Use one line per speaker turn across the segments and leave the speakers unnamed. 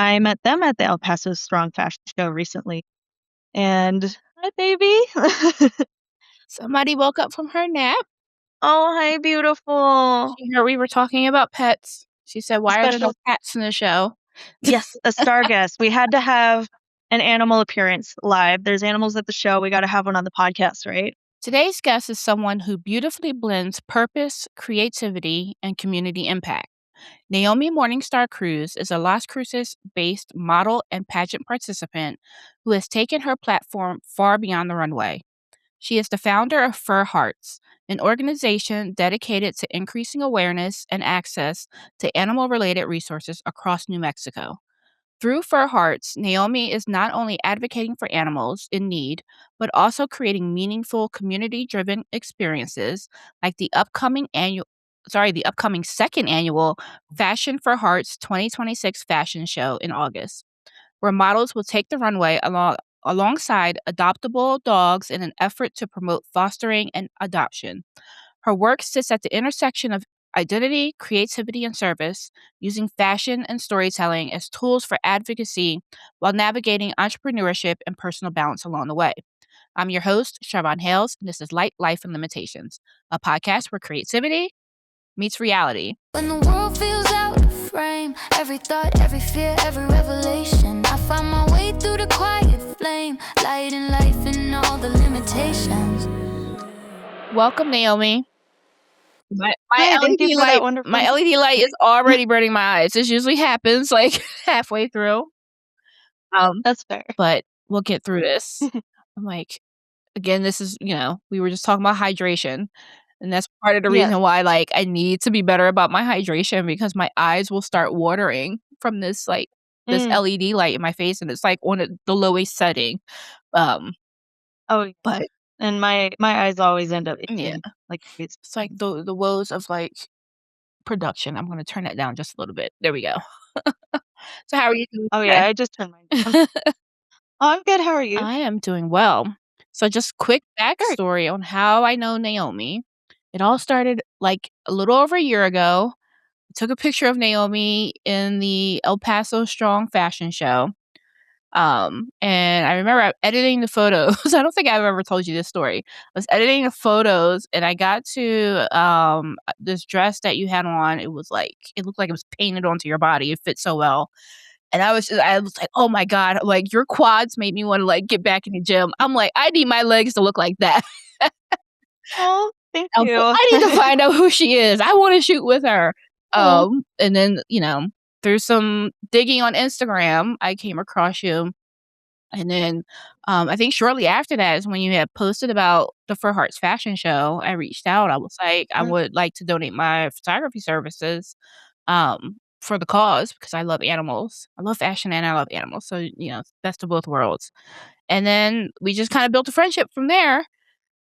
I met them at the El Paso Strong Fashion Show recently. And hi, baby.
Somebody woke up from her nap.
Oh, hi, beautiful.
She heard we were talking about pets. She said, "Why are there no
Special,
cats in the show?"
yes, a star guest. We had to have an animal appearance live. There's animals at the show. We got to have one on the podcast, right?
Today's guest is someone who beautifully blends purpose, creativity, and community impact. Naomi Morningstar Cruz is a Las Cruces based model and pageant participant who has taken her platform far beyond the runway. She is the founder of Fur Hearts, an organization dedicated to increasing awareness and access to animal related resources across New Mexico. Through Fur Hearts, Naomi is not only advocating for animals in need, but also creating meaningful community-driven experiences like the upcoming second annual Fashion for Hearts 2026 fashion show in August, where models will take the runway alongside adoptable dogs in an effort to promote fostering and adoption. Her work sits at the intersection of identity, creativity, and service, using fashion and storytelling as tools for advocacy while navigating entrepreneurship and personal balance along the way. I'm your host, Siobhan Hales, and this is Light, Life, and Limitations, a podcast where creativity meets reality.
When the world feels out of frame, every thought, every fear, every revelation, I find my way through the quiet flame, lighting life and all the limitations.
Welcome, Naomi. My
Hi, thank you for that
LED
wonderful.
light is already burning my eyes. This usually happens like halfway through.
That's fair.
But we'll get through this. I'm like, again, this is, we were just talking about hydration. And that's part of the
Yes.
reason why, like, I need to be better about my hydration because my eyes will start watering from this LED light in my face, and it's like on the lowest setting.
Oh,
But
and my eyes always end up
yeah,
itching like crazy.
it's like the woes of like production. I'm gonna turn that down just a little bit. There we go. So how are you doing
Oh
today?
yeah, I just turned mine down. Oh, I'm good. How are you?
I am doing well. So just quick backstory on how I know Naomi. It all started like a little over a year ago. I took a picture of Naomi in the El Paso Strong Fashion Show. And I remember editing the photos. I don't think I've ever told you this story. I was editing the photos and I got to this dress that you had on. It looked like it was painted onto your body. It fit so well. And I was like, oh my God, like your quads made me want to like get back in the gym. I'm like, I need my legs to look like that.
Oh, thank
I was
you.
like, I need to find out who she is. I want to shoot with her.
Oh.
And then, through some digging on Instagram, I came across you. And then I think shortly after that is when you had posted about the Fur Hearts fashion show. I reached out. I was like, I would like to donate my photography services for the cause because I love animals. I love fashion and I love animals. So, it's best of both worlds. And then we just kind of built a friendship from there.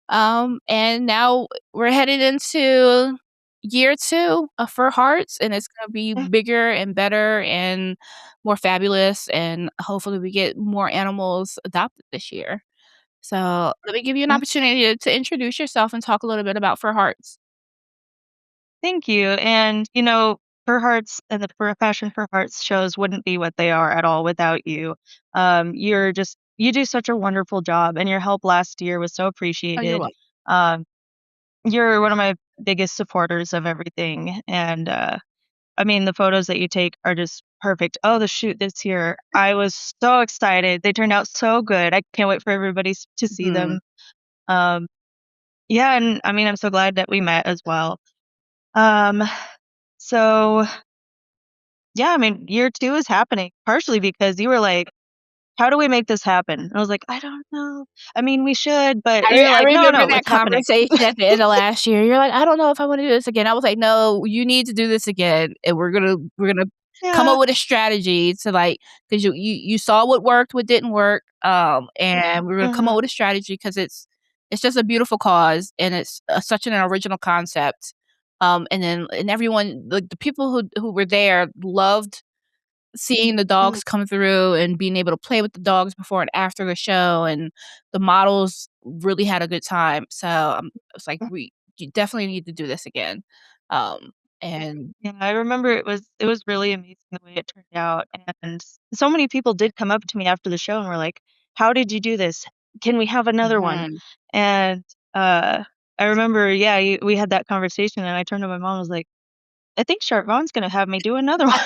And now we're headed into year 2 of Fur Hearts, and it's gonna be bigger and better and more fabulous, and hopefully we get more animals adopted this year. So let me give you an opportunity to introduce yourself and talk a little bit about Fur Hearts.
Thank you. And Fur Hearts and the Fur Fashion Fur Hearts shows wouldn't be what they are at all without you. You do such a wonderful job, and your help last year was so
Oh, you're
appreciated.
welcome.
You're one of my biggest supporters of everything, and I mean the photos that you take are just perfect. Oh, the shoot this year, I was so excited. They turned out so good. I can't wait for everybody to see them. Um, yeah, and I mean I'm so glad that we met as well. Um, so yeah, I mean, year 2 is happening partially because you were like, "How do we make this happen?" And I was like, "I don't know. I mean, we should," but you're
I
like, "No,
remember
no,
that
it's happening."
conversation at the end of last year. You're like, "I don't know if I wanna do this again." I was like, "No, you need to do this again, and we're gonna come
Yeah.
up with a strategy to, like, because you saw what worked, what didn't work, and we're gonna come up
Mhm.
with a strategy because it's just a beautiful cause, and it's, such an original concept." And everyone like, the people who were there loved seeing the
Mhm.
dogs come through and being able to play with the dogs before and after the show, and the models really had a good time. So, it's like, you definitely need to do this again. Um, And
Yeah, I remember it was really amazing the way it turned out, and so many people did come up to me after the show and were like, "How did you do this? Can we have another one?"
mhm.
And, I remember, yeah, we had that conversation, and I turned to my mom and was like, "I think Charvon's gonna have me do another one.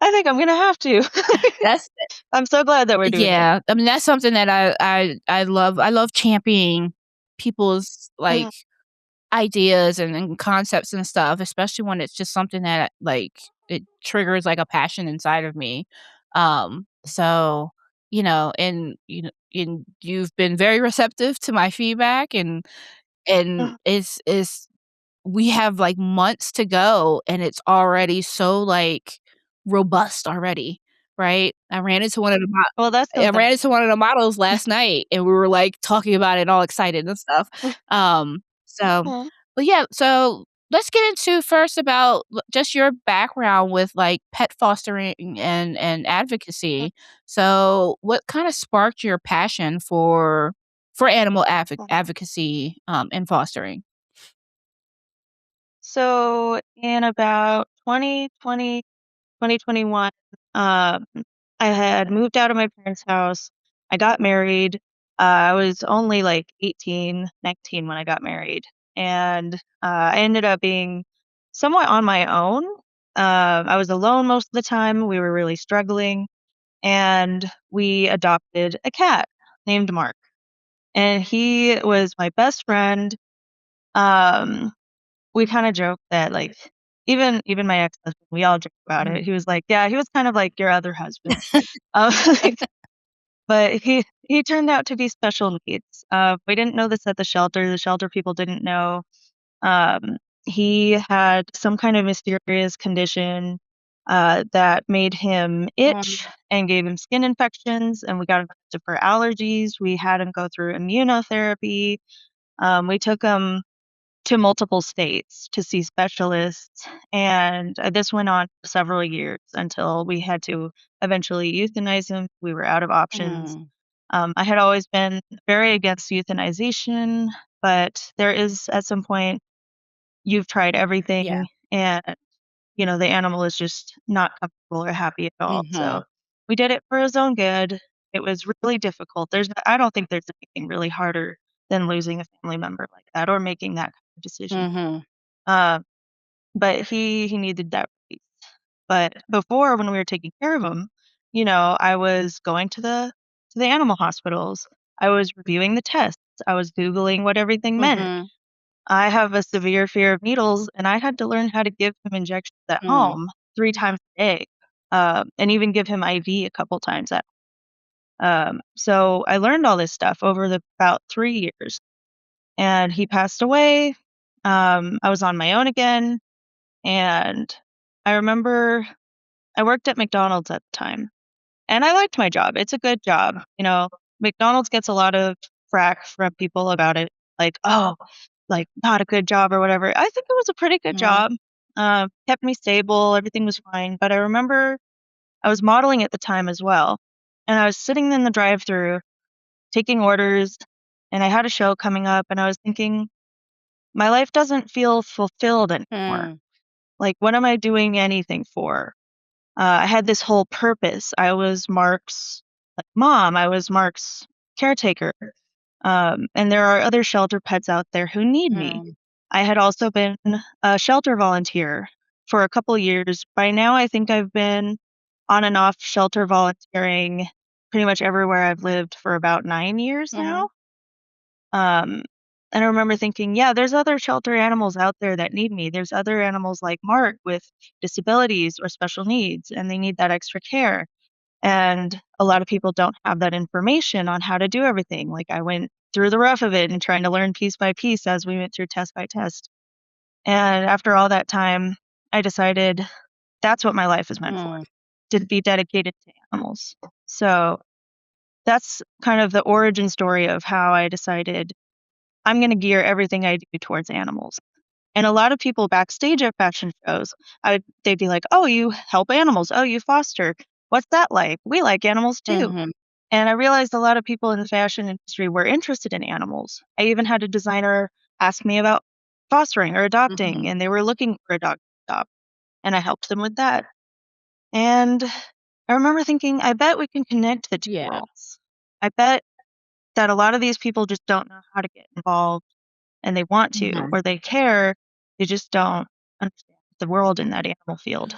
I think I'm gonna have to."
That's
I'm so glad that we're doing it.
yeah, I mean, that's something that I love. I love championing people's,
Mhm,
like, ideas and concepts and stuff, especially when it's just something that, like, it triggers, like, a passion inside of me. So, and you've been very receptive to my feedback, and
mhm,
it's we have, like, months to go, and it's already so, like, robust already, right?
well, that's
I
something.
ran into one of the models last night, and we were, like, talking about it all excited and stuff. So
Aw.
but, yeah, so let's get into first about just your background with, like, pet fostering and advocacy. So, what kinda sparked your passion for animal advocacy, and fostering?
So, in about 2020, 2021, I had moved out of my parents' house. I got married. I was only like 18, 19 when I got married. And I ended up being somewhat on my own. I was alone most of the time. We were really struggling. And we adopted a cat named Mark. And he was my best friend. Um, we kinda joke that, like, even my ex-husband, we all joke about
Mhm.
it. He was like, "Yeah, he was kind of like your other husband." Um, like, but he turned out to be special needs. We didn't know this at the shelter people didn't know. Um, he had some kind of mysterious condition, that made him itch
Mm,
and gave him skin infections, and we got him tested for allergies. We had him go through immunotherapy. We took him to multiple states to see specialists, and, this went on for several years until we had to eventually euthanize him. We were out of options.
mm,
I had always been very against euthanization, but there is at some point, you've tried
yeah.
everything and, the animal is just not comfortable or happy at all, so
Mhm.
we did it for his own good. It was really difficult. I don't think there's anything really harder than losing a family member like that or making that kind of decision.
Mhm.
Uh, but he needed that release. But before, when we were taking care of him, I was going to the animal hospitals. I was reviewing the tests. I was Googling what everything meant.
Mhm.
I have a severe fear of needles, and I had to learn how to give him injections at
Mm.
home 3 times a day, and even give him IV a couple times at so I learned all this stuff over the about 3 years, and he passed away. I was on my own again, and I remember I worked at McDonald's at the time, and I liked my job. It's a good job. McDonald's gets a lot of frack from people about it, like, "Oh, like, not a good job," or whatever. I think it was a pretty good
Mhm.
job. Kept me stable, everything was fine, but I remember I was modeling at the time as well, and I was sitting in the drive-through taking orders, and I had a show coming up, and I was thinking, "My life doesn't feel fulfilled anymore.
Mm.
Like, what am I doing anything for?" I had this whole purpose. I was Mark's, like, mom, I was Mark's caretaker, and there are other shelter pets out there who need me.
Mm.
I had also been a shelter volunteer for a couple years. By now, I think I've been on and off shelter volunteering pretty much everywhere I've lived for about 9 years now.
Mhm.
Um, and I remember thinking, yeah, there's other shelter animals out there that need me. There's other animals like Mark with disabilities or special needs, and they need that extra care. And a lot of people don't have that information on how to do everything. Like I went through the rough of it and trying to learn piece by piece as we went through test by test. And after all that time, I decided that's what my life is meant for,
Mm.
to be dedicated to animals. So that's kind of the origin story of how I decided I'm gonna gear everything I do towards animals. And a lot of people backstage at fashion shows, they'd be like, "Oh, you help animals. Oh, you foster. What's that like? We like animals too."
Mhm.
And I realized a lot of people in the fashion industry were interested in animals. I even had a designer ask me about fostering or adopting,
Mhm.
and they were looking for a dog to adopt, and I helped them with that. And I remember thinking, I bet we can connect the two
Yeah.
worlds. I bet that a lot of these people just don't know how to get involved and they want to,
Mhm.
or they care, they just don't understand the world in that animal field.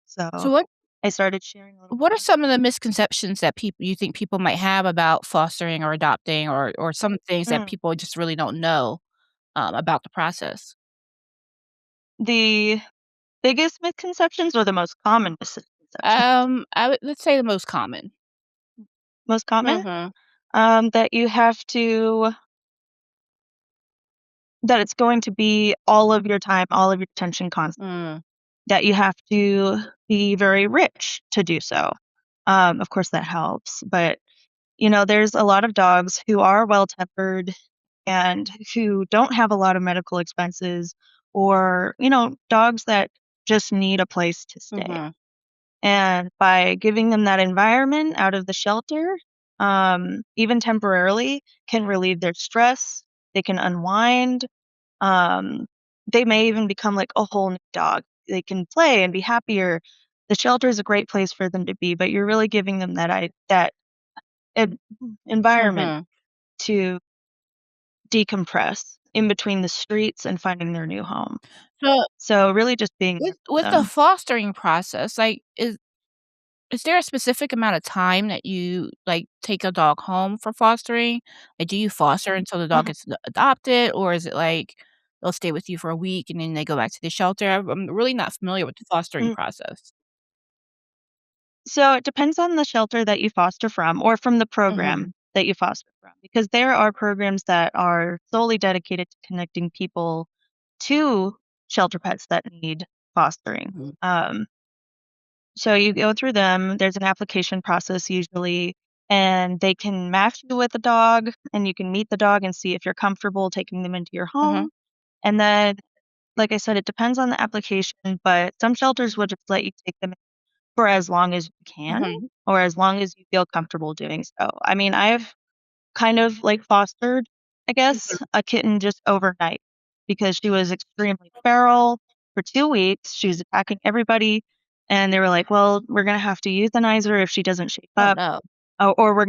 So
So what
I started sharing a little
what are
more.
some of the misconceptions that people you think people might have about fostering or adopting or some things that
Mm.
people just really don't know, about the process?
The biggest misconceptions or the most common misconceptions?
I would let's say the most common.
Most common?
Mhm.
That you have to, that it's going to be all of your time, all of your attention constantly.
Mm.
That you have to be very rich to do so. Of course, that helps, but there's a lot of dogs who are well-tempered and who don't have a lot of medical expenses, or, dogs that just need a place to stay.
Mhm.
And by giving them that environment out of the shelter, even temporarily, can relieve their stress. They can unwind. Um, they may even become like a whole new dog. They can play and be happier. The shelter is a great place for them to be, but you're really giving them that en- environment
Mhm.
to decompress in between the streets and finding their new home.
So,
So really just being there for
with the
them.
fostering process, like, is there a specific amount of time that you, like, take a dog home for fostering? Like, do you foster until the dog
Mhm,
gets adopted, or is it, like, they'll stay with you for a week and then they go back to the shelter? I'm really not familiar with the fostering
mhm.
process.
So it depends on the shelter that you foster from or from the program
Mhm.
that you foster from, because there are programs that are solely dedicated to connecting people to shelter pets that need fostering.
Mhm.
So you go through them. There's an application process usually, and they can match you with a dog, and you can meet the dog and see if you're comfortable taking them into your
Mhm.
home. And then, like I said, it depends on the application, but some shelters will just let you take them for as long as you can
Mhm.
or as long as you feel comfortable doing so. I mean, I've kind of like fostered, I guess,
Mhm.
a kitten just overnight because she was extremely feral for 2 weeks. She was attacking everybody, and they were like, "Well, we're gonna have to euthanize her if she doesn't shape
Oh,
up,
no.
or we're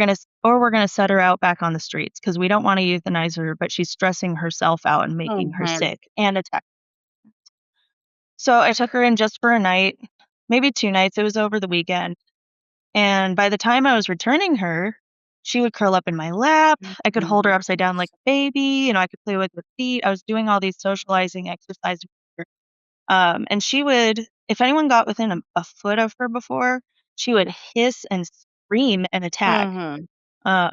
gonna set her out back on the streets because we don't wanna euthanize her, but she's stressing herself out and making her
Mhm.
sick and attack." So I took her in just for a night, maybe 2 nights. It was over the weekend. And by the time I was returning her, she would curl up in my lap. I could hold her
Mhm.
upside down like a baby. I could play with her feet. I was doing all these socializing exercises with her. And she would, if anyone got within a foot of her before, she would hiss and scream and attack.
Mhm.
Uh,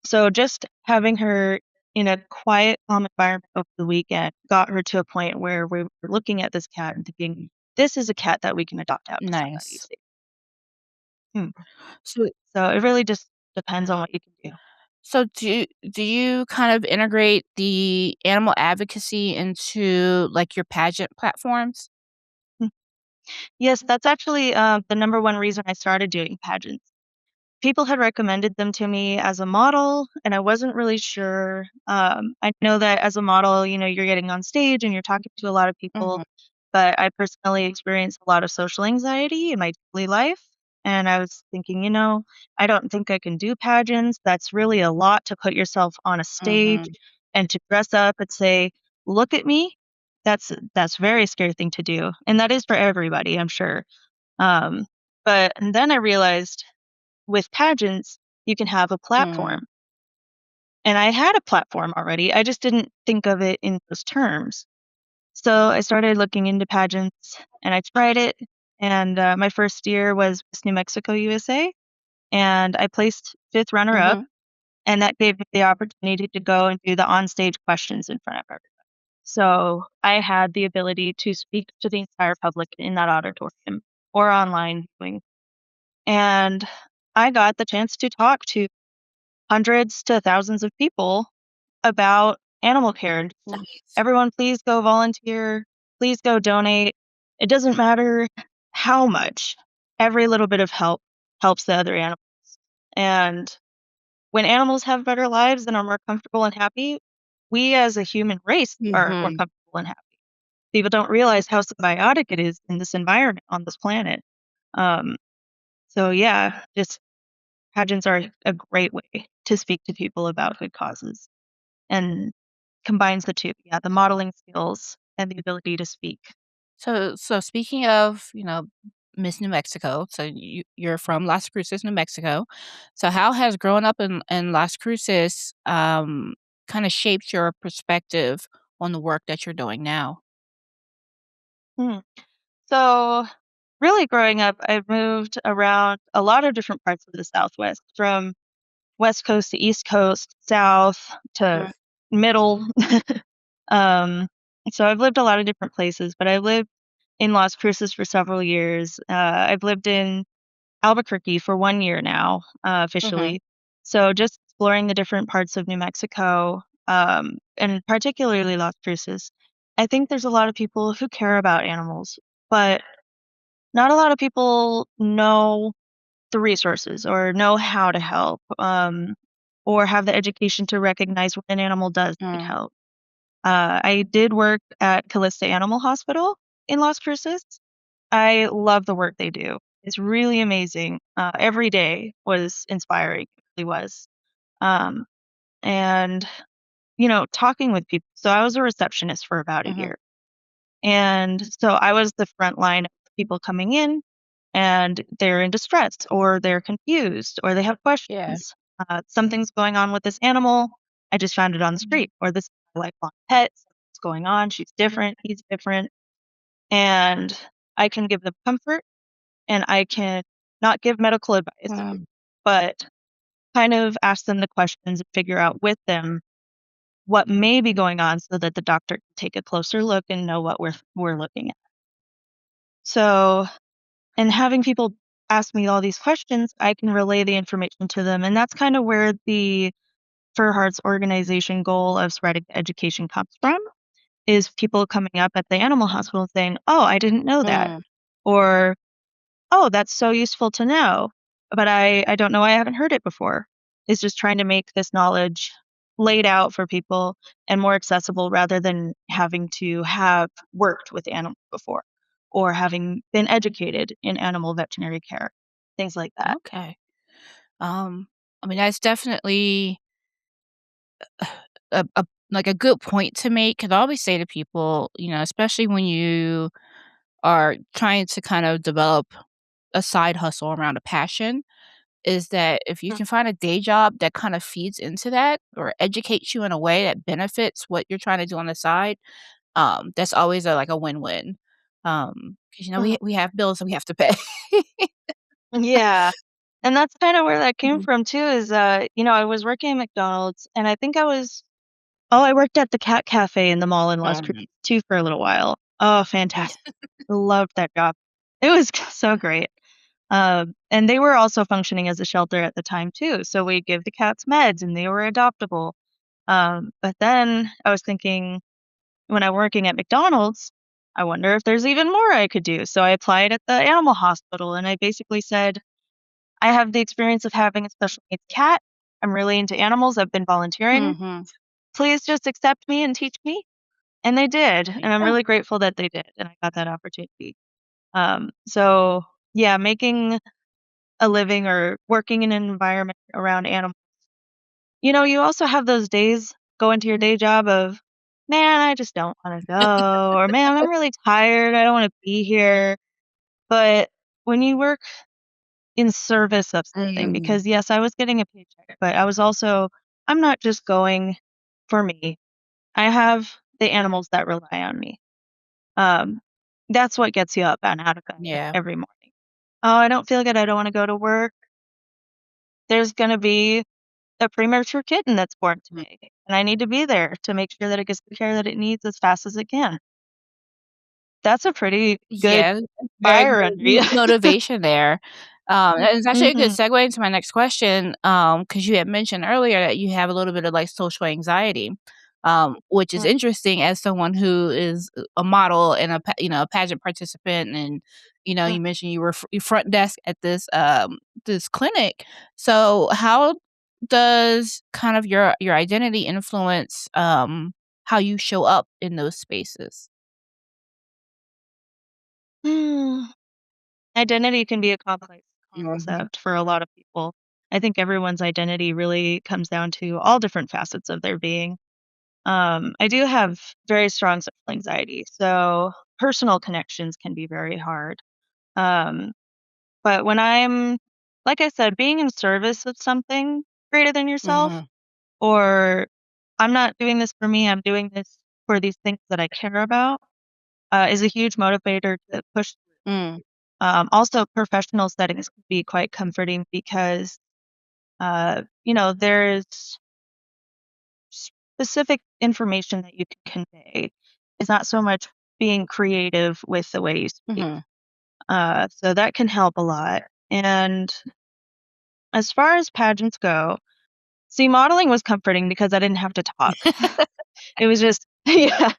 so just having her in a quiet, calm environment over the weekend got her to a point where we were looking at this cat and thinking, this is a cat that we can adopt out to somebody.
Nice.
Hmm.
So
So it really just depends on what you can do.
so do you kind of integrate the animal advocacy into, like, your pageant platforms?
Mm. Yes, that's actually the number one reason I started doing pageants. People had recommended them to me as a model, and I wasn't really sure. I know that as a model, you're getting on stage and you're talking to a lot of people,
Mhm.
but I personally experienced a lot of social anxiety in my daily life. And I was thinking, I don't think I can do pageants. That's really a lot to put yourself on a stage
Mhm.
and to dress up and say, "Look at me." That's a very scary thing to do, and that is for everybody, I'm sure. Um, but and then I realized with pageants, you can have a
Mm.
platform. And I had a platform already. I just didn't think of it in those terms. So I started looking into pageants and I tried it. And my first year was Miss New Mexico, USA. And I placed fifth runner up.
Mhm.
And that gave me the opportunity to go and do the onstage questions in front of everyone. So I had the ability to speak to the entire public in that auditorium or online viewing. And I got the chance to talk to hundreds to thousands of people about animal care. And
Nice.
everyone, please go volunteer. Please go donate. It doesn't matter how much. Every little bit of help helps the other animal. And when animals have better lives and are more comfortable and happy, we as a human race are more
Mhm.
comfortable and happy. People don't realize how symbiotic it is in this environment on this planet. Um, so yeah, just pageants are a great way to speak to people about good causes and combines the two. Yeah, the modeling skills and the ability to speak.
So speaking of, Miss New Mexico, so you're from Las Cruces, New Mexico. So how has growing up in Las Cruces, kinda shaped your perspective on the work that you're doing now?
Hmm. So really growing up, I've moved around a lot of different parts of the Southwest, from West Coast to East Coast, South to
Mm.
middle. um, so I've lived a lot of different places, but I lived in Las Cruces for several years. I've lived in Albuquerque for 1 year now,
Mhm.
officially. So just exploring the different parts of New Mexico, and particularly Las Cruces. I think there's a lot of people who care about animals, but not a lot of people know the resources or know how to help, or have the education to recognize when an animal does need
Mm.
help. I did work at Callista Animal Hospital in Las Cruces. I love the work they do. It's really amazing. Every day was inspiring. It really was. Um, and, talking with people. So I was a receptionist for about a
Mhm.
year. And so I was the front line of people coming in and they're in distress or they're confused or they have
Yeah.
questions. Something's going on with this animal. I just found it on the
Mhm.
street. Or this is my lifelong pet. Something's going on. She's different. He's different. And I can give them comfort and I can not give medical advice,
Mm.
but kind of ask them the questions and figure out with them what may be going on so that the doctor can take a closer look and know what we're looking at. So, and having people ask me all these questions, I can relay the information to them. And that's kind of where the Fur Hearts organization goal of spreading education comes from, is people coming up at the animal hospital saying, "Oh, I didn't know that."
Mm.
Or, "Oh, that's so useful to know, but I don't know, I haven't heard it before." Is just trying to make this knowledge laid out for people and more accessible rather than having to have worked with animals before or having been educated in animal veterinary care, things like that.
Okay. Um, I mean, that's definitely a like a good point to make. 'Cause I always say to people, especially when you are trying to kind of develop a side hustle around a passion, is that if you
Mm,
can find a day job that kind of feeds into that or educates you in a way that benefits what you're trying to do on the side, that's always like a win-win. 'Cause,
mhm.
we have bills that we have to pay.
Yeah, and that's kinda where that came
Mhm.
from too is, I was working at McDonald's, and I think I worked at the cat cafe in the mall in Las Cruces
Mhm.
too for a little while. Oh, fantastic. Loved that job. It was so great. And they were also functioning as a shelter at the time too, so we give the cats meds and they were adoptable. But then I was thinking when I'm working at McDonald's, I wonder if there's even more I could do. So I applied at the animal hospital and I basically said, I have the experience of having a special needs cat. I'm really into animals. I've been volunteering.
Mhm.
Please just accept me and teach me. And they did.
There
And
you
I'm
go.
really grateful that they did. And I got that opportunity. So yeah, making a living or working in an environment around animals. You also have those days, go into your day job of, man, I just don't want to go, or man, I'm really tired. I don't want to be here. But when you work in service of something,
Mm.
because yes, I was getting a paycheck, but I'm not just going for me. I have the animals that rely on me. Um, that's what gets you up and out of bed
Yeah.
every morning. Oh, I don't feel good. I don't want to go to work. There's going to be a premature kitten that's born
Mm.
today, and I need to be there to make sure that it gets the care that it needs as fast as it can. That's a pretty good
Yeah, very
fire
good
under you.
motivation there. And it's actually a good
Mhm,
segue into my next question, because you had mentioned earlier that you have a little bit of, like, social anxiety, which is
mm,
interesting as someone who is a model and a pageant participant, and,
mm.
you mentioned you were front desk at this clinic. So how does kind of your identity influence, how you show up in those spaces?
Hmm. Identity can be a complex
Mhm.
concept for a lot of people. I think everyone's identity really comes down to all different facets of their being. I do have very strong social anxiety, so personal connections can be very hard. Um, but when I'm, like I said, being in service of something greater than yourself,
Mhm.
or I'm not doing this for me, I'm doing this for these things that I care about, is a huge motivator to push.
Mm.
Also, professional settings can be quite comforting because, there's specific information that you can convey. It's not so much being creative with the way you speak.
Mhm.
So that can help a lot. And as far as pageants go, see, modeling was comforting because I didn't have to talk. It was just, yeah,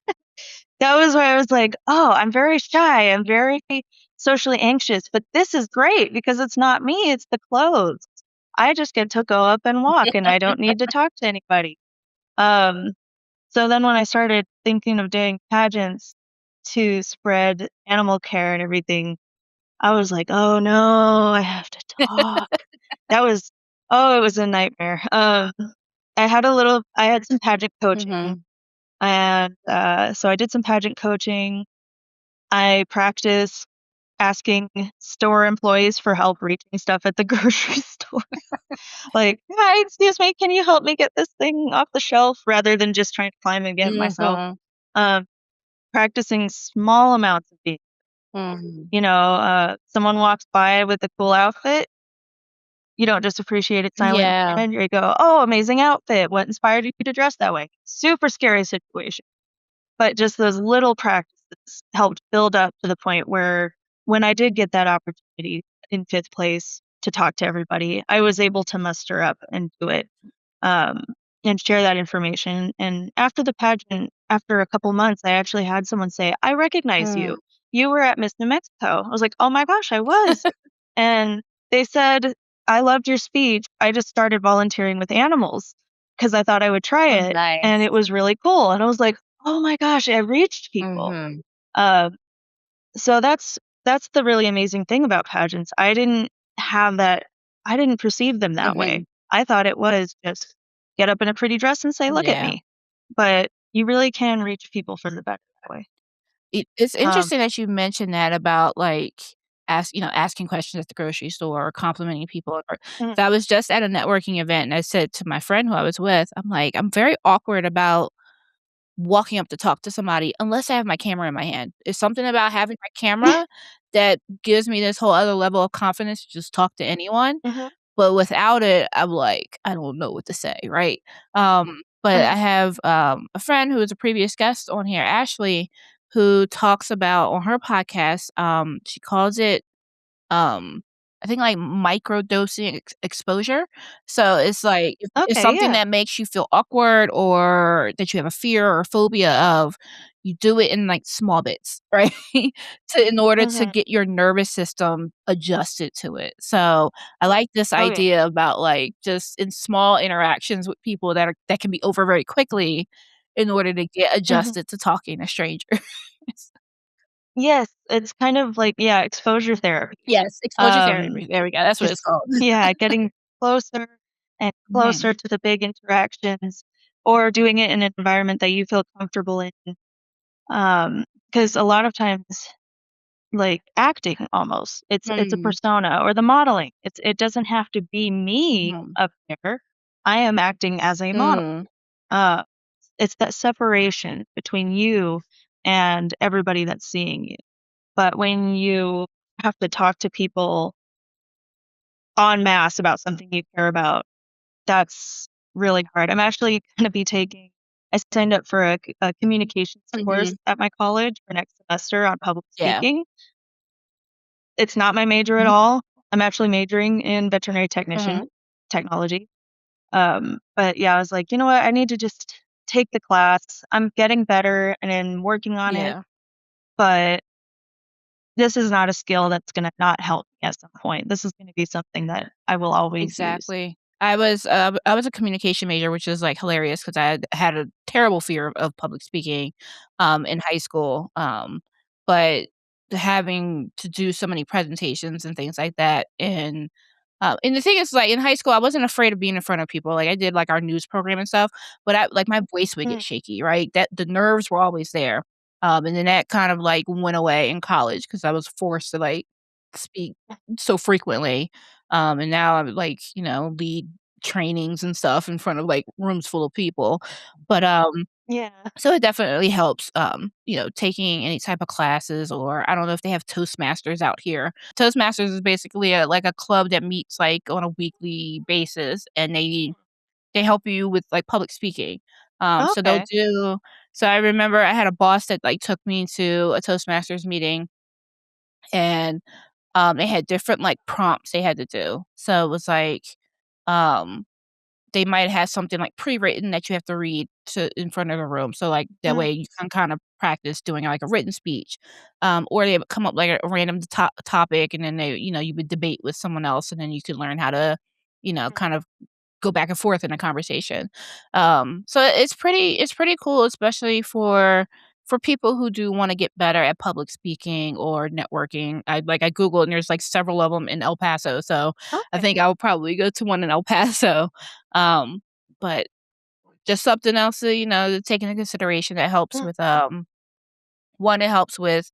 that was where I was like, oh, I'm very shy. I'm very socially anxious, but this is great because it's not me, it's the clothes. I just get to go up and walk and I don't need to talk to anybody. Um, so then when I started thinking of doing pageants to spread animal care and everything, I was like, "Oh, no, I have to talk." That was it was a nightmare. I had some pageant coaching,
Mhm.
and, so I did some pageant coaching. I practiced asking store employees for help reaching stuff at the grocery store. Like, "Hi, excuse me, can you help me get this thing off the shelf?" Rather than just trying to climb and get it myself.
Mhm.
Um, Practicing small amounts of being,
Mhm.
someone walks by with a cool outfit, you don't just appreciate it silent
Yeah.
moment, you go, "Oh, amazing outfit. What inspired you to dress that way?" Super scary situation. But just those little practices helped build up to the point where when I did get that opportunity in 5th place to talk to everybody, I was able to muster up and do it, um, and share that information. And after the pageant, after a couple months, I actually had someone say, "I recognize
Mm.
you. You were at Miss New Mexico." I was like, "Oh my gosh, I was." And they said, "I loved your speech. I just started volunteering with animals because I thought I would try
Oh,
it, and
nice.
it was really cool." And I was like, "Oh my gosh, I reached people."
Mhm.
Um, so that's the really amazing thing about pageants. Have that I didn't perceive them that way.
Mhm.
I thought it was just get up in a pretty dress and say, "Look at
Yeah.
me." But you really can reach people for the better that way.
It's
Um
interesting that you mentioned that about, like, asking questions at the grocery store or complimenting people, or
mhm,
'cause I was just at a networking event, and I said to my friend who I was with, I'm like, "I'm very awkward about walking up to talk to somebody unless I have my camera in my hand." It's something about having my camera that gives me this whole other level of confidence to just talk to anyone.
mhm,
But without it, I'm like, I don't know what to say, right? But I
mhm.
have, a friend who was a previous guest on here, Ashley, who talks about on her podcast, she calls it, um, I think, like, microdosing exposure. So it's like if it's
Okay,
something
yeah.
that makes you feel awkward or that you have a fear or phobia of, you do it in, like, small bits, right? In order to
Mhm.
get your nervous system adjusted to it. So I like this
Oh, yeah.
idea about, like, just in small interactions with people that can be over very quickly in order to get
Mhm.
adjusted to talking to strangers.
Yes, it's kind of like, yeah, exposure therapy.
Yes, exposure
Um,
therapy. There we go. That's what it's
just
called.
yeah, getting closer and closer
Mhm.
to the big interactions or doing it in an environment that you feel comfortable in. Because a lot of times, like acting almost, it's a
Mm.
persona or the modeling. It doesn't have to be me
Mhm.
up there. I am acting as a model.
Mm.
Uh, it's that separation between you and everybody that's seeing you. But when you have to talk to people en masse about something you care about, that's really hard. I'm actually gonna be taking I signed up for a communications course
Mhm.
at my college for next semester on public
Yeah.
speaking. It's not my major at
Mhm.
all. I'm actually majoring in veterinary technician
Mhm.
technology. But yeah, I was like, "You know what? I need to just take the class. I'm getting better and I'm working on it,
Yeah.
but this is not a skill that's gonna not help me at some point. This is gonna be something that I will always use."
Exactly. I was a communication major, which is, like, hilarious because I had a terrible fear of public speaking, in high school, but having to do so many presentations and things like that, and the thing is, like, in high school, I wasn't afraid of being in front of people, like, I did, like, our news program and stuff, but my voice would get
Mm.
shaky, right? That the nerves were always there, and then that kind of, like, went away in college because I was forced to, like, speak so frequently, and now I'm, like, lead trainings and stuff in front of, like, rooms full of people, but,
Yeah.
so it definitely helps, taking any type of classes, or I don't know if they have Toastmasters out here. Toastmasters is basically like a club that meets, like, on a weekly basis, and they help you with, like, public speaking. So they'll
Okay.
do so I remember I had a boss that, like, took me to a Toastmasters meeting, and, they had different, like, prompts they had to do. So it was like, um they might have something, like, pre-written that you have to read to in front of the room, so, like, that
Mm.
way you can kind of practice doing, like, a written speech, or they would come up, like, a random topic, and then you would debate with someone else, and then you could learn how to, kind of go back and forth in a conversation. So it's pretty cool, especially for people who do wanna get better at public speaking or networking. I Googled, and there's, like, several of them in El Paso, so I
Okay.
think I will probably go to one in El Paso. Um, but just something else to, to take into consideration that helps
Mm.
with, one, it helps with,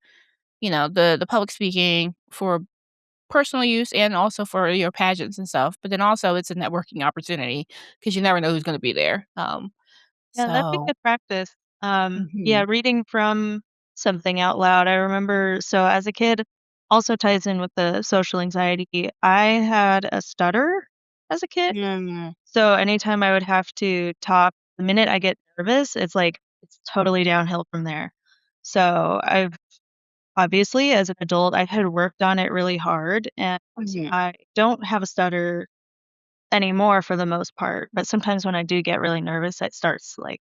the public speaking for personal use and also for your pageants and stuff, but then also it's a networking opportunity because you never know who's gonna be there.
Yeah, that'd be
So
good practice. Yeah,
Mhm.
reading from something out loud. I remember, so as a kid, also ties in with the social anxiety. I had a stutter as a kid.
Mm.
So anytime I would have to talk, the minute I get nervous, it's like it's totally downhill from there. So I've obviously, as an adult, I had worked on it really hard, and
Mhm.
I don't have a stutter anymore for the most part. But sometimes when I do get really nervous, it starts like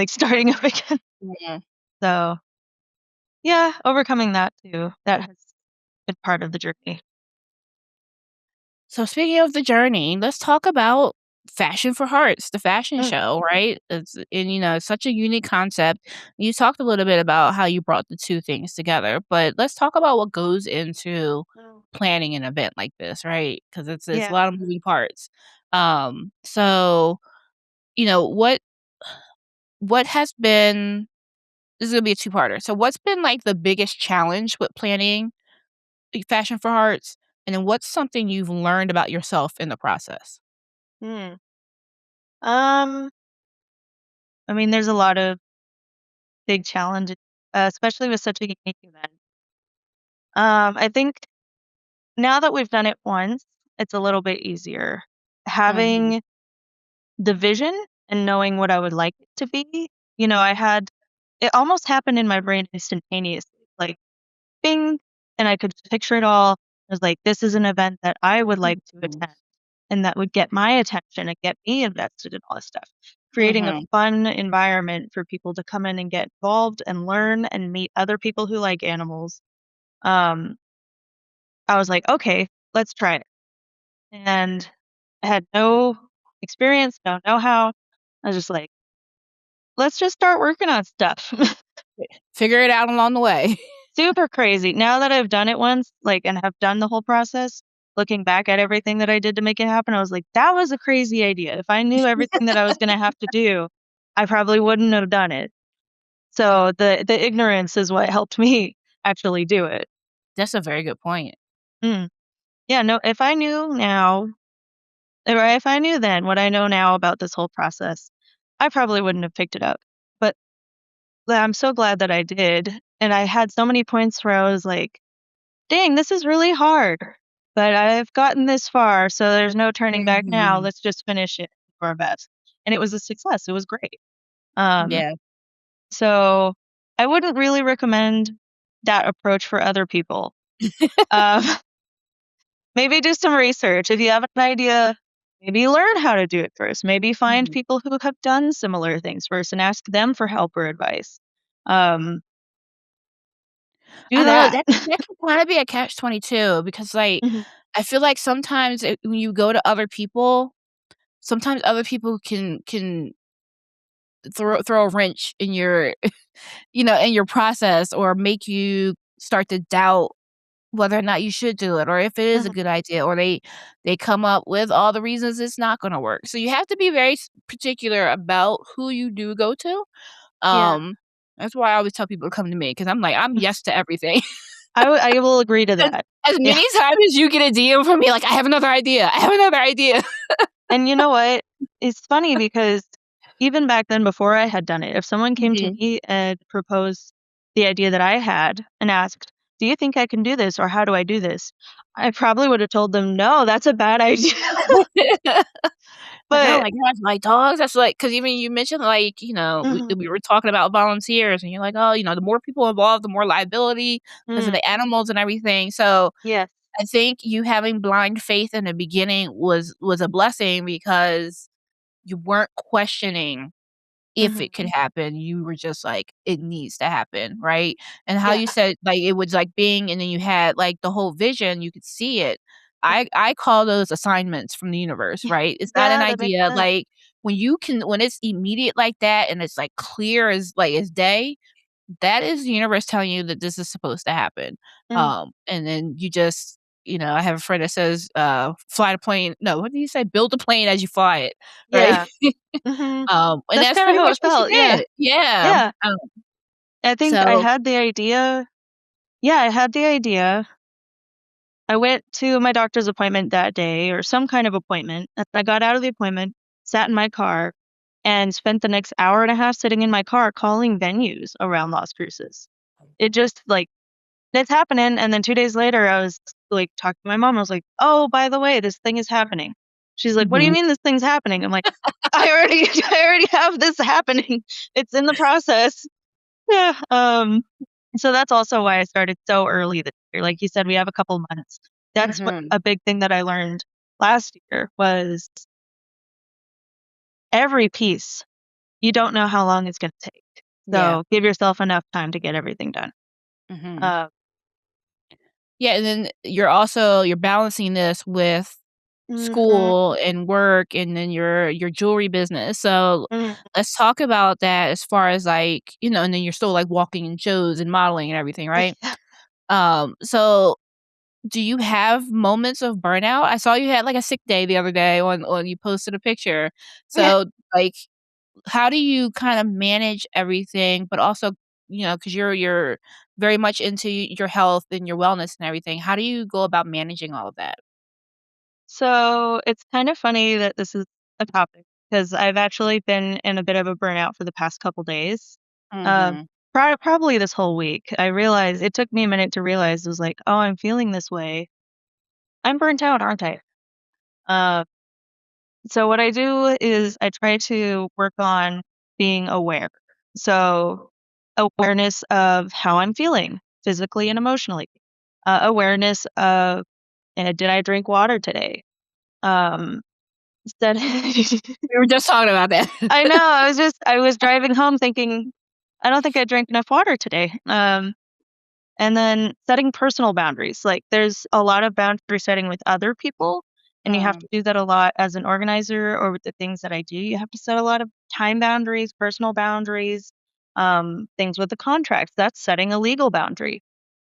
starting up again.
Yeah.
So yeah, overcoming that too. That has been part of the journey.
So speaking of the journey, let's talk about Fashion for Hearts, the fashion
Mm.
show, right? It's such a unique concept. You talked a little bit about how you brought the 2 things together, but let's talk about what goes into
Oh.
planning an event like this, right? Because it's a
Yeah.
lot of moving parts. So, what has been this is gonna be a two-parter. So what's been, like, the biggest challenge with planning Fashion for Hearts? And then what's something you've learned about yourself in the process?
Hmm. Um, I mean, there's a lot of big challenges, especially with such a unique event. I think now that we've done it once, it's a little bit easier.
Mhm.
Having the vision and knowing what I would like it to be, I had it almost happened in my brain instantaneously. Like bing, and I could picture it all. I was like, this is an event that I would like to
Mhm.
attend and that would get my attention and get me invested in all this stuff. Creating a
Mhm.
fun environment for people to come in and get involved and learn and meet other people who like animals. Um, I was like, okay, let's try it. And I had no experience, no know how. I was just like, let's just start working on stuff.
Figure it out along the way.
Super crazy. Now that I've done it once, like, and have done the whole process, looking back at everything that I did to make it happen, I was like, "That was a crazy idea. If I knew everything that I was gonna have to do, I probably wouldn't have done it." So the ignorance is what helped me actually do it.
That's a very good point.
Mm. Yeah, no, if I knew now, or if I knew then what I know now about this whole process, I probably wouldn't have picked it up. But I'm so glad that I did, and I had so many points where I was like, dang, this is really hard, but I've gotten this far, so there's no turning back now.
Mhm.
Let's just finish it for our best. And it was a success. It was great. Um,
Yeah.
so I wouldn't really recommend that approach for other people. Um, maybe do some research. If you have an idea, maybe learn how to do it first. Maybe find
Mhm.
people who have done similar things first and ask them for help or advice. Um,
I
do
know
that.
that can kinda be a catch-22 because, like,
Mhm.
I feel like sometimes when you go to other people, sometimes other people can throw a wrench in your in your process or make you start to doubt whether or not you should do it or if it is a
Mhm.
good idea or they come up with all the reasons it's not gonna work. So you have to be very particular about who you do go to.
Yeah.
Um, that's why I always tell people to come to me because I'm like, I'm yes to everything.
I will agree to
As
that.
as
Yeah.
many times as you get a DM from me, like, "I have another idea. I have another idea."
And you know what? It's funny because even back then before I had done it, if someone came to
Mhm.
me and proposed the idea that I had and asked, "Do you think I can do this or how do I do this?" I probably would have told them, "No, that's a bad idea."
Like, "Oh
But
my gosh, my dogs?" That's like because even you mentioned, like,
mhm,
we were talking about volunteers, and you're like, "Oh, the more people involved, the more liability because of
mm,
the animals and everything." So,
yes.
I think you having blind faith in the beginning was a blessing because you weren't questioning if
Mhm.
it could happen, you were just like, "It needs to happen," right? And how
Yeah.
you said, like, it was like being and then you had, like, the whole vision, you could see it. I call those assignments from the universe, right? It's not an
Yeah, that makes
idea,
sense.
like, when it's immediate like that and it's, like, clear as day, that is the universe telling you that this is supposed to happen.
Mhm.
And then you just I have a friend that says, "Fly the plane" no, what do you say? "Build the plane as you fly it," right?
Yeah. Mhm.
And
That's
that's
kinda
pretty
how
much
it
what you
felt, yeah.
did. Yeah.
Yeah. I think I
So
had the idea. Yeah, I had the idea. I went to my doctor's appointment that day or some kind of appointment. And I got out of the appointment, sat in my car, and spent the next hour and a half sitting in my car calling venues around Las Cruces. It just like it's happening. And then 2 days later, I was like talking to my mom. I was like, "Oh, by the way, this thing is happening." She's like, "What do you
mhm.
mean this thing's happening?" I'm like, "I already, I already have this happening. It's in the process." Yeah. So that's also why I started so early this year. Like you said, we have a couple months. That's what
Mhm.
a big thing that I learned last year was every piece. You don't know how long it's going to take.
Yeah.
So give yourself enough time to get everything done.
Mhm.
Uh,
Yeah, and then you're balancing this with
mhm,
school and work and then your jewelry business. So,
mhm.
let's talk about that as far as, like, and then you're still, like, walking in shows and modeling and everything, right? So do you have moments of burnout? I saw you had, like, a sick day the other day on you posted a picture.
Yeah.
So, like, how do you kinda manage everything, but also, because 'cause you're very much into your health and your wellness and everything. How do you go about managing all of that?
So it's kind of funny that this is a topic because I've actually been in a bit of a burnout for the past couple days. Um,
Mhm.
probably this whole week. I realized it took me a minute to realize it was like, oh, I'm feeling this way. I'm burnt out, aren't I? Uh, so what I do is I try to work on being aware. So awareness of how I'm feeling physically and emotionally. Awareness of did I drink water today? Um, instead,
We were just talking about that.
I know I was driving home thinking I don't think I drank enough water today. And then setting personal boundaries. Like there's a lot of boundary setting with other people, and you have
Mm,
to do that a lot as an organizer or with the things that I do. You have to set a lot of time boundaries, personal boundaries, things with the contracts. That's setting a legal boundary,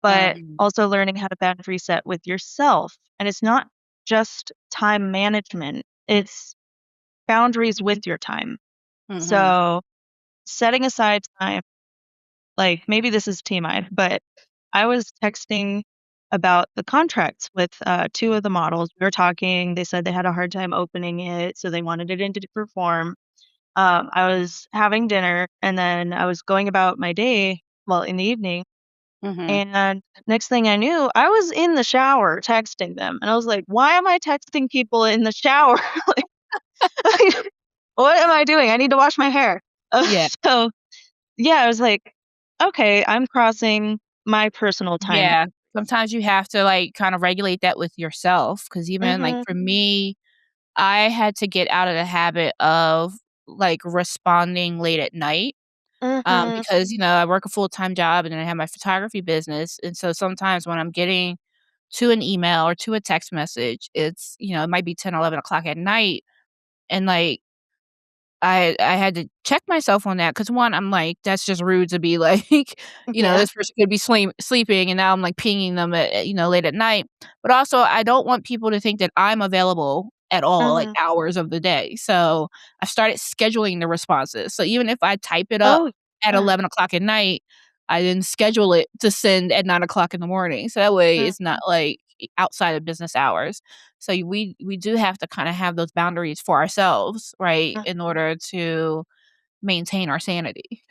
but
mhm,
also learning how to boundary set with yourself. And it's not just time management, it's boundaries with your time.
mhm,
So setting aside time, like maybe this is TMI, but I was texting about the contracts with two of the models. We were talking. They said they had a hard time opening it, so they wanted it into perform. I was having dinner, and then I was going about my day. Well, in the evening,
mhm.
and next thing I knew, I was in the shower texting them, and I was like, "Why am I texting people in the shower? Like, what am I doing? I need to wash my hair."
Yeah,
So yeah, I was like, "Okay, I'm crossing my personal time."
yeah. Sometimes you have to, like, kind of regulate that with yourself. Because even, like,
Mhm,
for me, I had to get out of the habit of, like, responding late at night,
mhm,
because, I work a full-time job and then I have my photography business, and so sometimes when I'm getting to an email or to a text message. It's, it might be 10, 11 o'clock at night, and, like, I had to check myself on that because 1, I'm like, "That's just rude to be like,
Yeah.
this person could be sleeping, and now I'm, like, pinging them late at night." But also, I don't want people to think that I'm available at all, like,
Mhm.
hours of the day. So, I started scheduling the responses. So, even if I type it up
Oh,
at
yeah.
11 o'clock at night, I then schedule it to send at 9 o'clock in the morning. So that way it's not,
Mhm.
like, outside of business hours. So we do have to kinda have those boundaries for ourselves, right,
Mhm.
in order to maintain our sanity.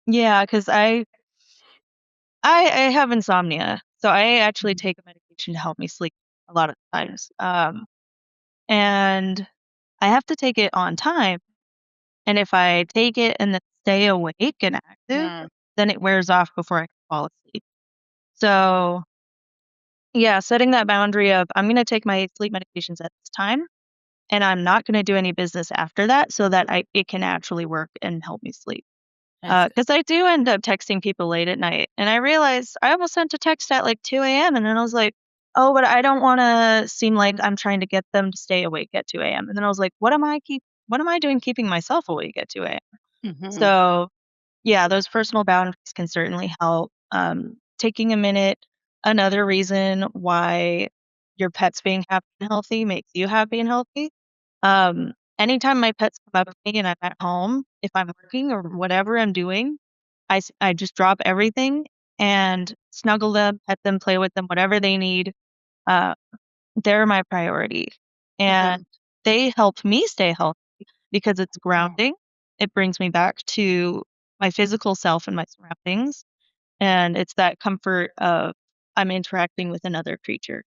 Yeah, 'cause I have insomnia, so I actually
Mhm.
take a medication to help me sleep a lot of times, and I have to take it on time, and if I take it and then stay awake and active,
Mm,
then it wears off before I can fall asleep. So, yeah, setting that boundary of, I'm gonna take my sleep medications at this time, and I'm not gonna do any business after that so that it can actually work and help me sleep.
that's good.
'Cause I do end up texting people late at night, and I realized I almost sent a text at, like, 2 a.m., and then I was like, "Oh, but I don't wanna seem like I'm trying to get them to stay awake at 2 a.m." And then I was like, what am I doing keeping myself awake at 2 a.m.?"
Mhm,
So, yeah, those personal boundaries can certainly help. Taking a minute, another reason why your pet's being happy and healthy makes you happy and healthy. Anytime my pets come up to me and I'm at home, if I'm working or whatever I'm doing, I just drop everything and snuggle them, pet them, play with them, whatever they need. Uh, they're my priority. And
mhm,
they help me stay healthy because it's
mhm,
grounding. It brings me back to my physical self and my surroundings. And it's that comfort of I'm interacting with another creature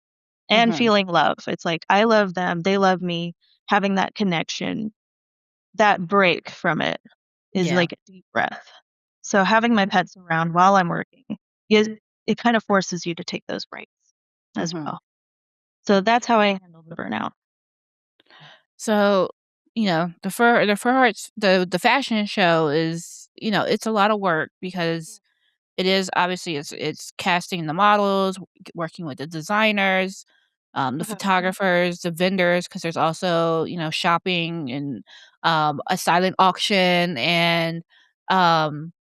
and
mhm.
feeling love. It's like I love them, they love me, having that connection, that break from it is
Yeah.
like a deep breath. So having my pets around while I'm working, is it kind of forces you to take those breaks as
Mhm.
well. So that's how I handle the burnout.
So, the Fur Arts the fashion show is, it's a lot of work because it is obviously it's casting the models, working with the designers, the
Mhm.
photographers, the vendors, because there's also, shopping and, a silent auction and, um,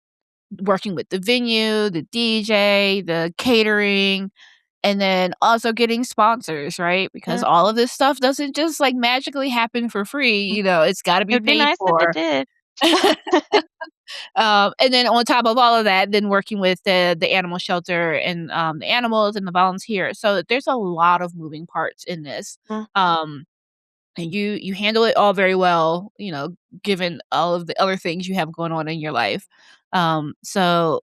working with the venue, the DJ, the catering, and then also getting sponsors, right? Because
Mm,
all of this stuff doesn't just, like, magically happen for free, it's gotta be
it'd be
paid
nice if it
for.
did.
And then on top of all of that, then working with the animal shelter and, the animals and the volunteers. So there's a lot of moving parts in this.
Mm.
Um, and you handle it all very well, given all of the other things you have going on in your life. So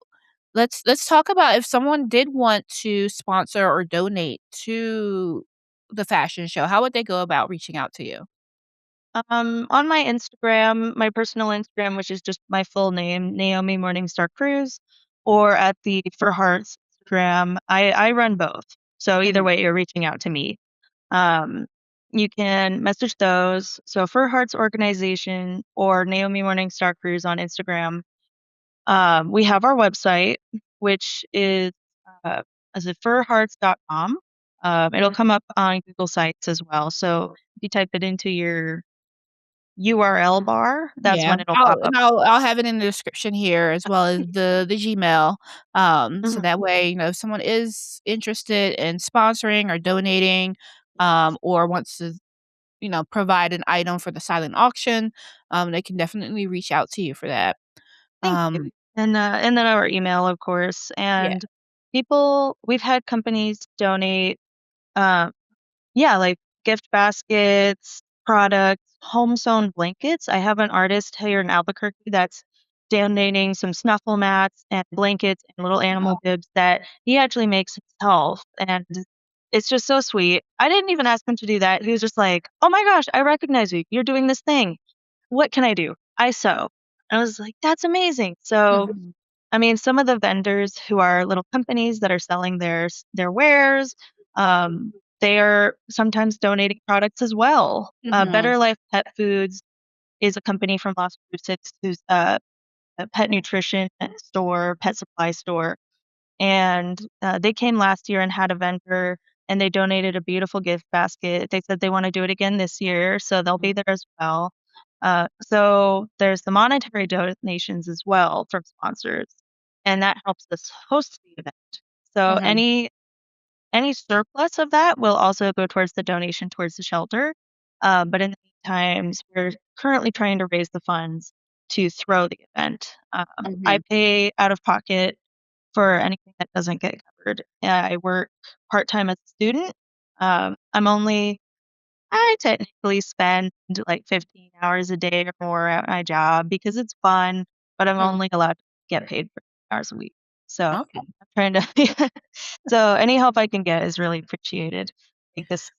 let's talk about if someone did want to sponsor or donate to the fashion show, how would they go about reaching out to you?
On my Instagram, my personal Instagram, which is just my full name, Naomi Morningstar Cruz, or at the For Hearts Instagram, I run both. So either
Mhm,
way, you're reaching out to me. Um, you can message those. So For Hearts Organization or Naomi Morningstar Cruz on Instagram. We have our website, which uh, is it furhearts.com. It'll come up on Google Sites as well. So if you type it into your URL bar, that's
yeah.
when it'll
I'll
pop
and
up.
I'll have it in the description here as well as the Gmail, so
Mhm.
that way, if someone is interested in sponsoring or donating, or wants to, provide an item for the silent auction, they can definitely reach out to you for that.
Thank you.
Um,
And then our email, of course.
yeah.
And we've had companies donate, uh, yeah, like gift baskets, products, home sewn blankets. I have an artist here in Albuquerque that's donating some snuffle mats and blankets and little animal bibs that he actually makes himself. And it's just so sweet. I didn't even ask him to do that. He was just like, "Oh my gosh, I recognize you. You're doing this thing. What can I do? I sew." I was like, "That's amazing." So,
Mhm,
I mean, some of the vendors who are little companies that are selling their wares, they are sometimes donating products as well.
mhm,
Better Life Pet Foods is a company from Las Cruces who's a pet nutrition store, pet supply store, and they came last year and had a vendor. and they donated a beautiful gift basket. They said they want to do it again this year, so they'll be there as well. So there's the monetary donations as well from sponsors, and that helps us host the event. So
Mhm.
any surplus of that will also go towards the donation towards the shelter. But in the meantime, we're currently trying to raise the funds to throw the event. I
Mhm.
pay out of pocket for anything that doesn't get covered. I work part-time as a student. I technically spend like 15 hours a day or more at my job because it's fun, but I'm
Mm.
only allowed to get paid for 8 hours a week. So
Okay.
I'm trying to, so any help I can get is really appreciated. I think this is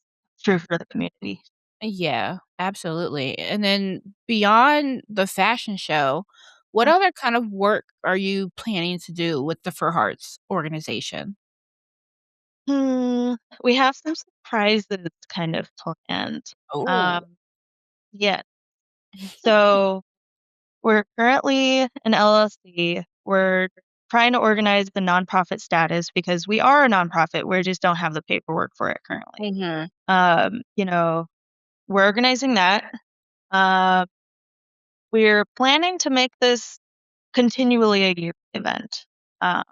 true for the community.
Yeah, absolutely. And then beyond the fashion show, what other kind of work are you planning to do with the For Hearts organization?
Hmm, we have some surprises kind of planned.
Oh.
Um, yeah. So we're currently an LLC. We're trying to organize the nonprofit status because we are a nonprofit. We just don't have the paperwork for it currently.
Mhm.
You know, we're organizing that. Uh, we're planning to make this continually a year event. Um,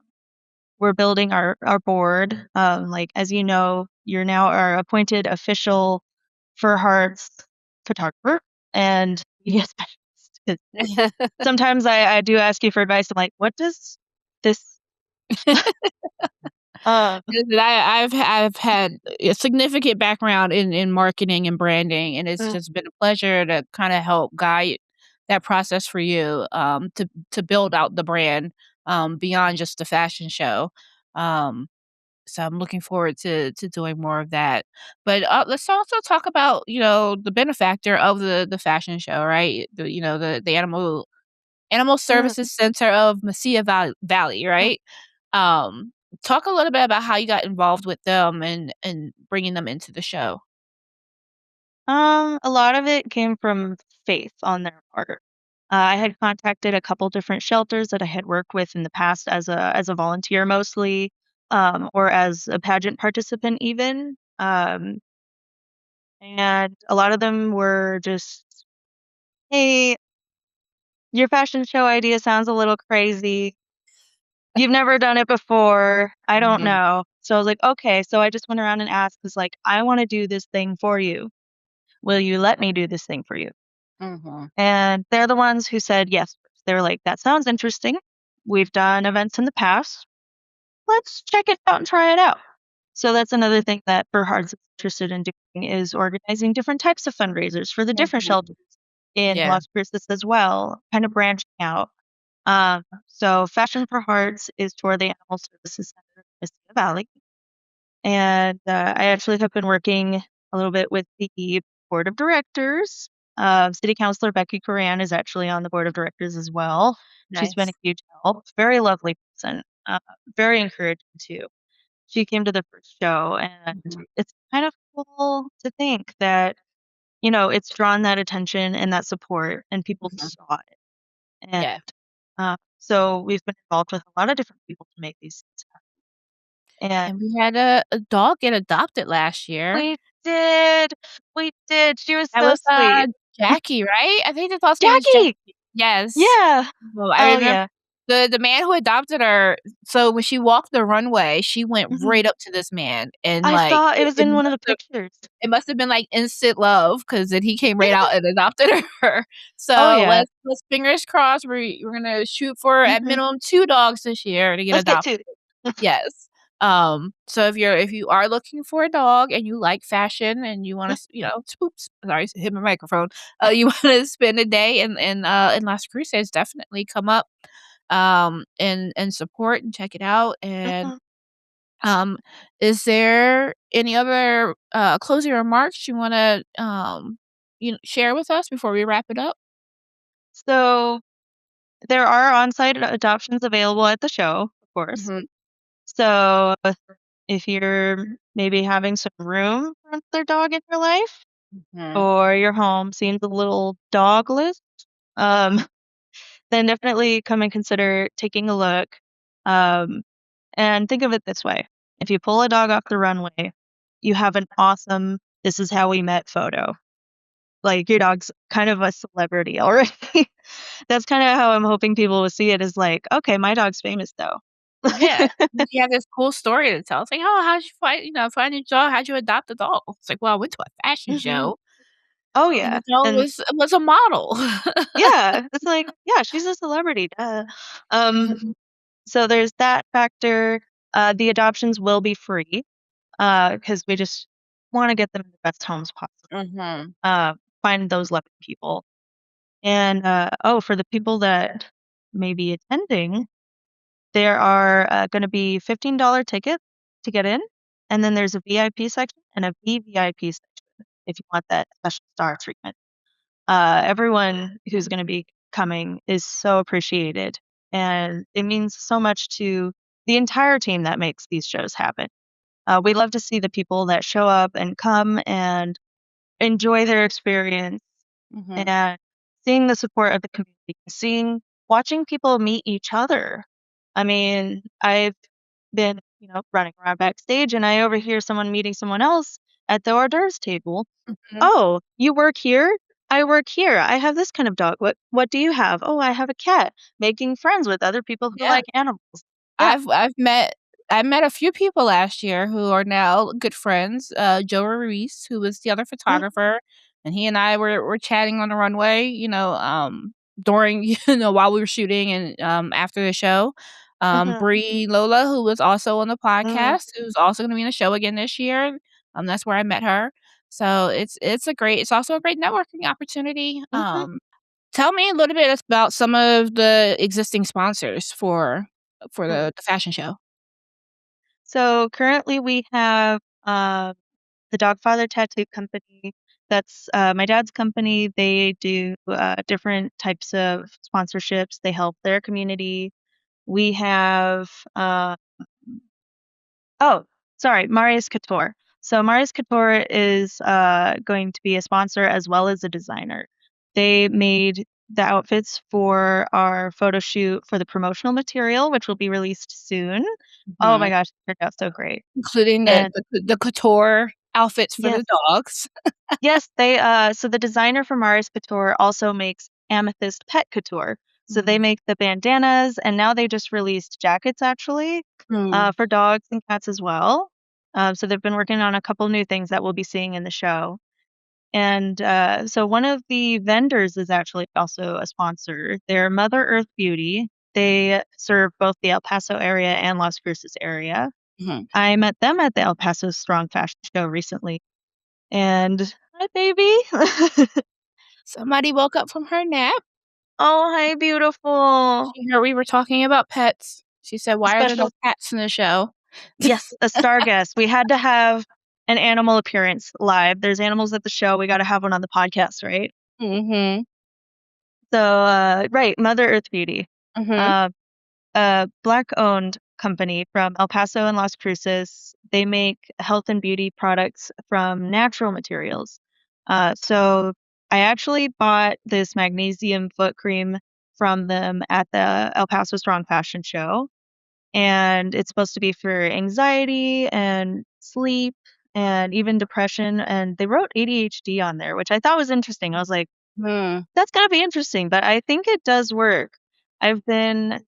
we're building our board. Like as you know, you're now our appointed official for Hearts photographer and media specialist. 'Cause sometimes I do ask you for advice. I'm like, what does this? Uh,
'Cause I've had a significant background in marketing and branding, and it's
uh,
just been a pleasure to kinda help guide that process for you, to build out the brand, beyond just the fashion show. Um, so I'm looking forward to doing more of that. But, let's also talk about, the benefactor of the fashion show, right? The Animal
uh,
Services Center of Valley,
uh,
right? Um, Talk a little bit about how you got involved with them and bringing them into the show.
a lot of it came from faith on their part. I had contacted a couple different shelters that I had worked with in the past as a volunteer mostly, or as a pageant participant even. And a lot of them were just, "Hey, your fashion show idea sounds a little crazy. You've never done it before. I don't
Mhm,
know." So I was like, "Okay." So I just went around and asked, "'Cause like, I wanna do this thing for you. Will you let me do this thing for you?"
mhm,
And they're the ones who said yes. They were like, "That sounds interesting. We've done events in the past. Let's check it out and try it out." So that's another thing that Berhard's is interested in doing is organizing different types of fundraisers for the different
mhm.
shelters in
Yeah,
Las Cruces as well, kind of branching out. So Fashion for Hearts is for the Animal Services Center in Mesquite Valley. And I actually have been working a little bit with the board of directors. City Councilor Becky Coran is actually on the board of directors as well. She's been a
nice.
huge help. Very lovely person. Very encouraging too. She came to the first show, and
Mhm,
it's kind of cool to think that it's drawn that attention and that support, and people
mhm.
saw it. And
Yeah,
so we've been involved with a lot of different people to make these things happen. And
and we had a dog get adopted last year.
we did. We did. She was
That
so
was,
sweet.
Jackie, right? I think the dog's name is Jackie.
Jackie!
Yes.
Yeah.
Well, I
Oh,
remember
yeah.
the man who adopted her, so when she walked the runway, she went
Mhm.
right up to this man, and,
I
like,
saw it was
it
in one of
must
the
have
pictures.
it must have been, like, instant love, 'cause then he came right out and adopted her.
Oh,
So,
yeah.
let's fingers crossed, we're gonna shoot for at
Mhm.
minimum 2 dogs this year to get
Let's get
adopted.
to it.
Yes. So if you are looking for a dog and you like fashion and you wanna oops, sorry, hit my microphone. You wanna spend a day in Las Cruces, definitely come up, and support and check it out, and,
Mhm.
um, is there any other, closing remarks you wanna, share with us before we wrap it up?
So, there are on-site adoptions available at the show, of course.
Mhm,
So, if you're maybe having some room for another dog in your life,
mhm,
or your home seems a little dogless, um, then definitely come and consider taking a look. Um, and think of it this way. If you pull a dog off the runway, you have an awesome "this is how we met" photo. Like, your dog's kind of a celebrity already. That's kinda how I'm hoping people will see it is like, "Okay, my dog's famous though."
Yeah. Then you have this cool story to tell. It's like, "Oh, how'd you find your dog? How'd you adopt a dog?" It's like, "Well, I went to a fashion
Mhm.
show,
Oh,
and the
yeah,
dog
and
was a model."
yeah, it's like, yeah, she's a celebrity, duh. Um,
Mhm.
so there's that factor. The adoptions will be free, because we just wanna get them in the best homes possible,
Mhm.
uh, find those loving people. And, for the people that may be attending, there are, gonna be $15 tickets to get in, and then there's a VIP section and a VVIP section if you want that special star treatment. Everyone who's gonna be coming is so appreciated, and it means so much to the entire team that makes these shows happen. We love to see the people that show up and come and enjoy their experience
Mhm.
and seeing the support of the community, watching people meet each other. I mean, I've been, running around backstage and I overhear someone meeting someone else at the hors d'oeuvres table.
Mhm.
"Oh, you work here? I work here. I have this kind of dog. What do you have?" "Oh, I have a cat." Making friends with other people who
Yeah.
like animals. Yeah.
I've met a few people last year who are now good friends. Joe Ruiz, who was the other
Mhm,
photographer, and he and I were chatting on the runway, during while we were shooting and after the show.
mhm,
Bree Lola, who was also on the
mhm,
podcast, who's also going to be in the show again this year. That's where I met her. So it's also a great networking opportunity.
mhm,
Tell me a little bit about some of the existing sponsors for
mm.
the fashion show.
So currently we have the Dogfather Tattoo Company. That's my dad's company. They do different types of sponsorships. They help their community. We have oh, sorry, Marius Couture. So Marius Couture is going to be a sponsor as well as a designer. They made the outfits for our photo shoot for the promotional material, which will be released soon. Oh my
Mhm.
gosh, it turned out so great.
Including the
And
the the couture outfits for
yes,
the dogs.
yes, so the designer for Marius Couture also makes Amethyst Pet Couture. So they
Mhm.
make the bandanas, and now they just released jackets actually,
Mm.
for dogs and cats as well. So they've been working on a couple new things that we'll be seeing in the show. And so one of the vendors is actually also a sponsor. They're Mother Earth Beauty. They serve both the El Paso area and Las Cruces area.
Mhm.
I met them at the El Paso Strong Fashion Show recently. And hi, baby.
Somebody woke up from her nap.
Oh, hi, beautiful.
She heard we were talking about pets. She said,
A
"Why are there no
special,
cats in the show?"
yes, a star guest. We had to have an animal appearance live. There's animals at the show. We got to have one on the podcast, right?
Mhm.
So, right, Mother Earth Beauty,
Mhm.
uh, a Black-owned company from El Paso and Las Cruces. They make health and beauty products from natural materials. So I actually bought this magnesium foot cream from them at the El Paso Strong Fashion Show, and it's supposed to be for anxiety and sleep and even depression, and they wrote ADHD on there, which I thought was interesting. I was like,
Mm.
"That's gotta be interesting," but I think it does work. I've been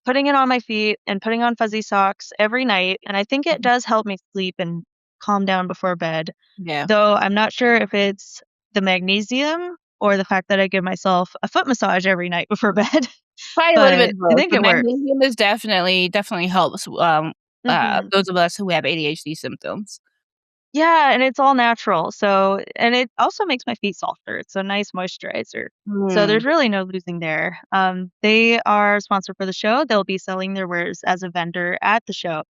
putting it on my feet and putting on fuzzy socks every night, and I think it
Mhm.
does help me sleep and calm down before bed,
Yeah.
though I'm not sure if it's the magnesium or the fact that I give myself a foot massage every night before bed,
Probably a little bit
but
of
I
both,
think
but
it works.
magnesium is definitely helps,
Mhm.
those of us who have ADHD symptoms.
Yeah, and it's all natural, and it also makes my feet softer. It's a nice moisturizer. So
Mm.
there's really no losing there. They are sponsored for the show. They'll be selling their wares as a vendor at the show.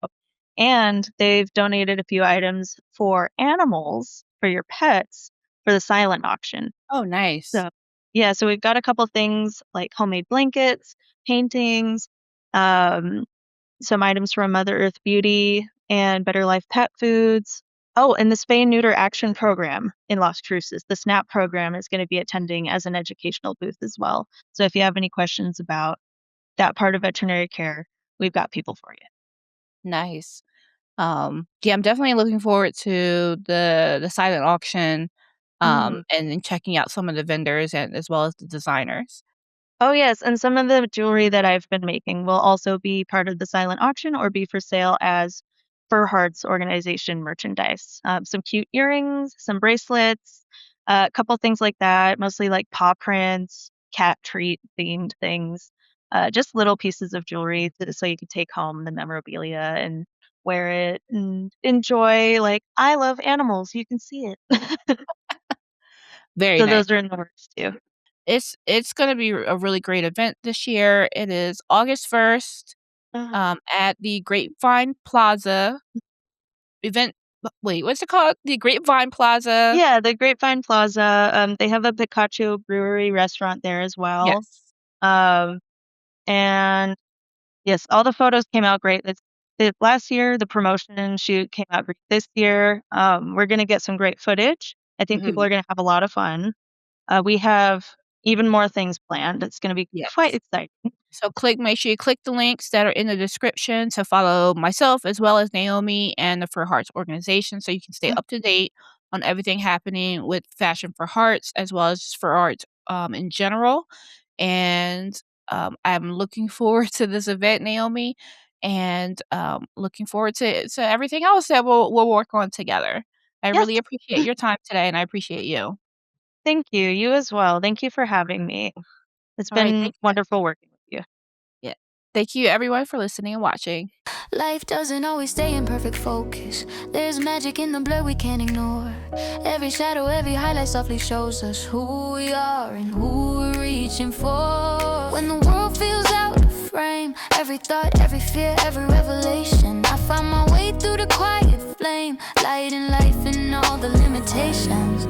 And they've donated a few items for animals, for your pets, for the silent auction.
Oh, nice.
So, yeah, so we've got a couple things like homemade blankets, paintings, um, some items from Mother Earth Beauty and Better Life Pet Foods. Oh, and the Spay and Neuter Action Program in Las Cruces. The SNAP program is going to be attending as an educational booth as well. So if you have any questions about that part of veterinary care, we've got people for you.
Nice. Yeah, I'm definitely looking forward to the silent auction,
Mhm.
and then checking out some of the vendors and as well as the designers.
Oh, yes, and some of the jewelry that I've been making will also be part of the silent auction or be for sale as Fur Hearts organization merchandise. Some cute earrings, some bracelets, a couple things like that, mostly like paw prints, cat treat themed things, just little pieces of jewelry so you can take home the memorabilia and wear it and enjoy. Like, I love animals, you can see it.
Very
So
nice.
those are in the works too.
It's gonna be a really great event this year. It is August 1st,
Uh-huh.
at the Grapevine Plaza event wait, what's it called? The Grapevine Plaza.
Yeah, the Grapevine Plaza, they have a Picacho brewery restaurant there as well.
Yes.
Um, and yes, all the photos came out great. The last year, the promotion shoot came out great. This year, we're gonna get some great footage. I think people
Mhm.
are gonna have a lot of fun. We have even more things planned. It's gonna be quite
Yes.
exciting.
So make sure you click the links that are in the description to follow myself as well as Naomi and the For Hearts organization so you can stay
Mm,
up to date on everything happening with Fashion for Hearts as well as just for art in general. And I'm looking forward to this event, Naomi, and looking forward to everything else that we'll work on together. I
yes,
really appreciate your time today and I appreciate you.
thank you. You as well. Thank you for having me. It's
All right,
been
thank you.
wonderful working with you.
Yeah. Thank you everyone for listening and watching.
Life doesn't always stay in perfect focus. There's magic in the blur we can't ignore. Every shadow, every highlight softly shows us who we are and who we're reaching for. When the world feels out of frame, every thought, every fear, every revelation, I find my way through the quiet flame, light in life and all the limitations.